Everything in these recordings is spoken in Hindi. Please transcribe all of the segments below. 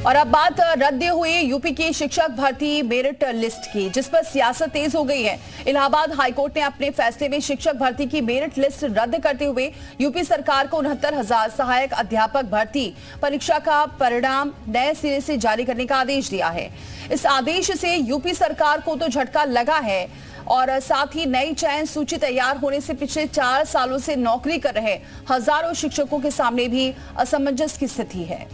और अब बात रद्द हुई यूपी की शिक्षक भर्ती मेरिट लिस्ट की, जिस पर सियासत तेज हो गई है। इलाहाबाद हाईकोर्ट ने अपने फैसले में शिक्षक भर्ती की मेरिट लिस्ट रद्द करते हुए यूपी सरकार को 69,000 सहायक अध्यापक भर्ती परीक्षा का परिणाम नए सिरे से जारी करने का आदेश दिया है। इस आदेश से यूपी सरकार को तो झटका लगा है और साथ ही नई चयन सूची तैयार होने से पिछले 4 सालों से नौकरी कर रहे हजारों शिक्षकों के सामने भी असमंजस की स्थिति है।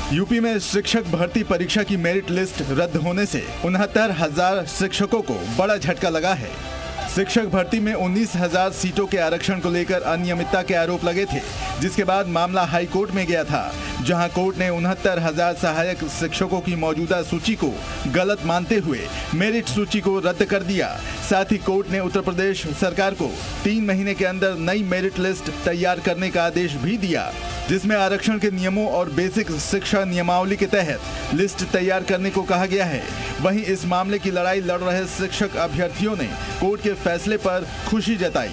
यूपी में शिक्षक भर्ती परीक्षा की मेरिट लिस्ट रद्द होने से 69,000 शिक्षकों को बड़ा झटका लगा है। शिक्षक भर्ती में 19,000 सीटों के आरक्षण को लेकर अनियमितता के आरोप लगे थे, जिसके बाद मामला हाई कोर्ट में गया था, जहां कोर्ट ने 69,000 सहायक शिक्षकों की मौजूदा सूची को गलत मानते हुए मेरिट सूची को रद्द कर दिया। साथ ही कोर्ट ने उत्तर प्रदेश सरकार को 3 महीने के अंदर नई मेरिट लिस्ट तैयार करने का आदेश भी दिया, जिसमें आरक्षण के नियमों और बेसिक शिक्षा नियमावली के तहत लिस्ट तैयार करने को कहा गया है। वहीं इस मामले की लड़ाई लड़ रहे शिक्षक अभ्यर्थियों ने कोर्ट के फैसले पर खुशी जताई।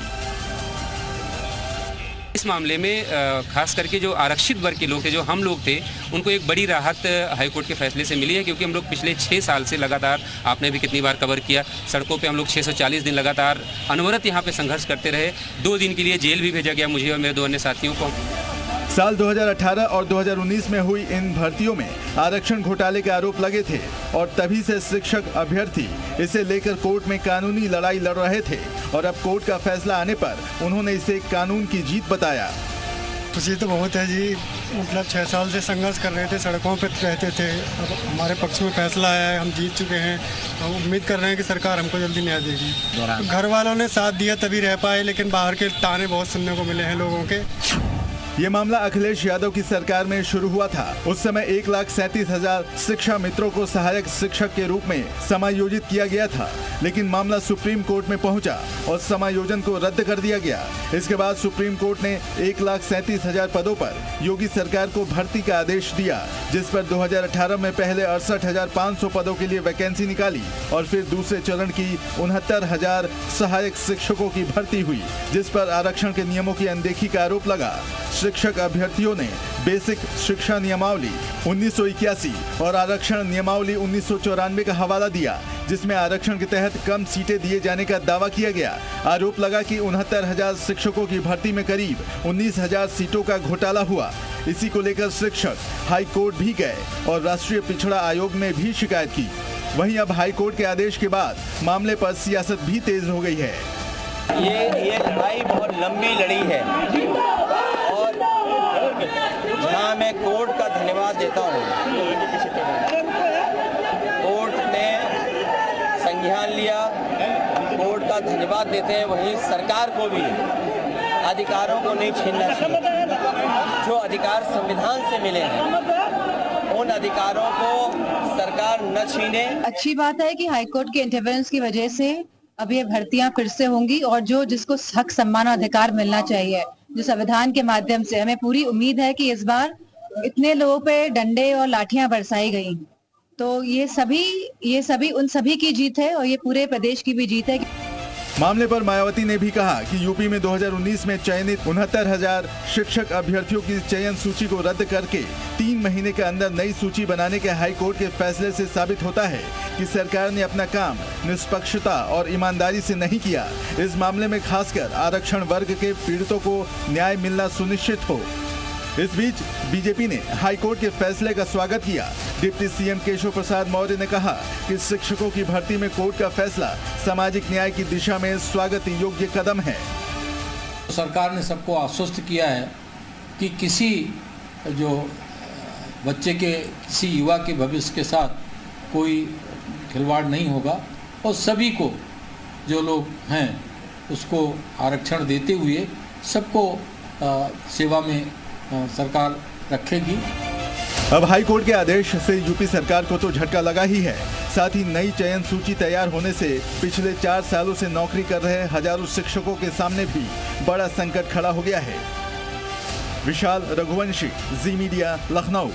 इस मामले में खास करके जो आरक्षित वर्ग के लोग थे, जो हम लोग थे, उनको एक बड़ी राहत हाईकोर्ट के फैसले से मिली है, क्योंकि हम लोग पिछले 6 साल से लगातार, आपने भी कितनी बार कवर किया, सड़कों पे हम लोग 640 दिन लगातार अनवरत यहाँ पे संघर्ष करते रहे। 2 दिन के लिए जेल भी भेजा गया मुझे और मेरे 2 अन्य साथियों को। साल 2018 और 2019 में हुई इन भर्तियों में आरक्षण घोटाले के आरोप लगे थे और तभी से शिक्षक अभ्यर्थी इसे लेकर कोर्ट में कानूनी लड़ाई लड़ रहे थे और अब कोर्ट का फैसला आने पर उन्होंने इसे कानून की जीत बताया। खुशी तो बहुत है जी, मतलब 6 साल से संघर्ष कर रहे थे, सड़कों पर रहते थे। अब हमारे पक्ष में फैसला आया है, हम जीत चुके हैं। हम उम्मीद कर रहे हैं कि सरकार हमको जल्दी न्याय देगी। घर वालों ने साथ दिया तभी रह पाए, लेकिन बाहर के ताने बहुत सुनने को मिले हैं लोगों के। ये मामला अखिलेश यादव की सरकार में शुरू हुआ था। उस समय 1,37,000 शिक्षा मित्रों को सहायक शिक्षक के रूप में समायोजित किया गया था, लेकिन मामला सुप्रीम कोर्ट में पहुंचा और समायोजन को रद्द कर दिया गया। इसके बाद सुप्रीम कोर्ट ने 1,37,000 पदों पर योगी सरकार को भर्ती का आदेश दिया, जिस पर 2018 में पहले 68,500 पदों के लिए वैकेंसी निकाली और फिर दूसरे चरण की 69,000 सहायक शिक्षकों की भर्ती हुई, जिस पर आरक्षण के नियमों की अनदेखी का आरोप लगा। शिक्षक अभ्यर्थियों ने बेसिक शिक्षा नियमावली 1981 और आरक्षण नियमावली 1994 का हवाला दिया, जिसमें आरक्षण के तहत कम सीटें दिए जाने का दावा किया गया। आरोप लगा कि 69,000 शिक्षकों की भर्ती में करीब 19,000 सीटों का घोटाला हुआ। इसी को लेकर शिक्षक हाई कोर्ट भी गए और राष्ट्रीय पिछड़ा आयोग में भी शिकायत की। वहीं अब हाई कोर्ट के आदेश के बाद मामले पर सियासत भी तेज हो गई है। ये लड़ाई बहुत लंबी लड़ी है और जहाँ मैं कोर्ट का धन्यवाद देता हूँ। कोर्ट ने संज्ञान लिया, कोर्ट का धन्यवाद देते हैं। वहीं सरकार को भी अधिकारों को नहीं छीनना चाहिए। जो अधिकार संविधान से मिले हैं, उन अधिकारों को सरकार न छीने। अच्छी बात है कि हाईकोर्ट के इंटरवेंस की वजह से अब ये भर्तियां फिर से होंगी और जिसको हक, सम्मान और अधिकार मिलना चाहिए, जो संविधान के माध्यम से, हमें पूरी उम्मीद है कि इस बार इतने लोगों पे डंडे और लाठियां बरसाई गई, तो ये सभी उन सभी की जीत है और ये पूरे प्रदेश की भी जीत है। मामले पर मायावती ने भी कहा कि यूपी में 2019 में चयनित 69,000 शिक्षक अभ्यर्थियों की चयन सूची को रद्द करके 3 महीने के अंदर नई सूची बनाने के हाई कोर्ट के फैसले से साबित होता है कि सरकार ने अपना काम निष्पक्षता और ईमानदारी से नहीं किया। इस मामले में खासकर आरक्षण वर्ग के पीड़ितों को न्याय मिलना सुनिश्चित हो। इस बीच बीजेपी ने हाई कोर्ट के फैसले का स्वागत किया। डिप्टी सीएम केशव प्रसाद मौर्य ने कहा कि शिक्षकों की भर्ती में कोर्ट का फैसला सामाजिक न्याय की दिशा में स्वागत योग्य कदम है। सरकार ने सबको आश्वस्त किया है कि किसी जो बच्चे के, किसी युवा के भविष्य के साथ कोई खिलवाड़ नहीं होगा और सभी को, जो लोग हैं, उसको आरक्षण देते हुए सबको सेवा में सरकार रखेगी। अब हाई कोर्ट के आदेश से यूपी सरकार को तो झटका लगा ही है, साथ ही नई चयन सूची तैयार होने से पिछले 4 सालों से नौकरी कर रहे हजारों शिक्षकों के सामने भी बड़ा संकट खड़ा हो गया है। विशाल रघुवंशी, जी मीडिया, लखनऊ।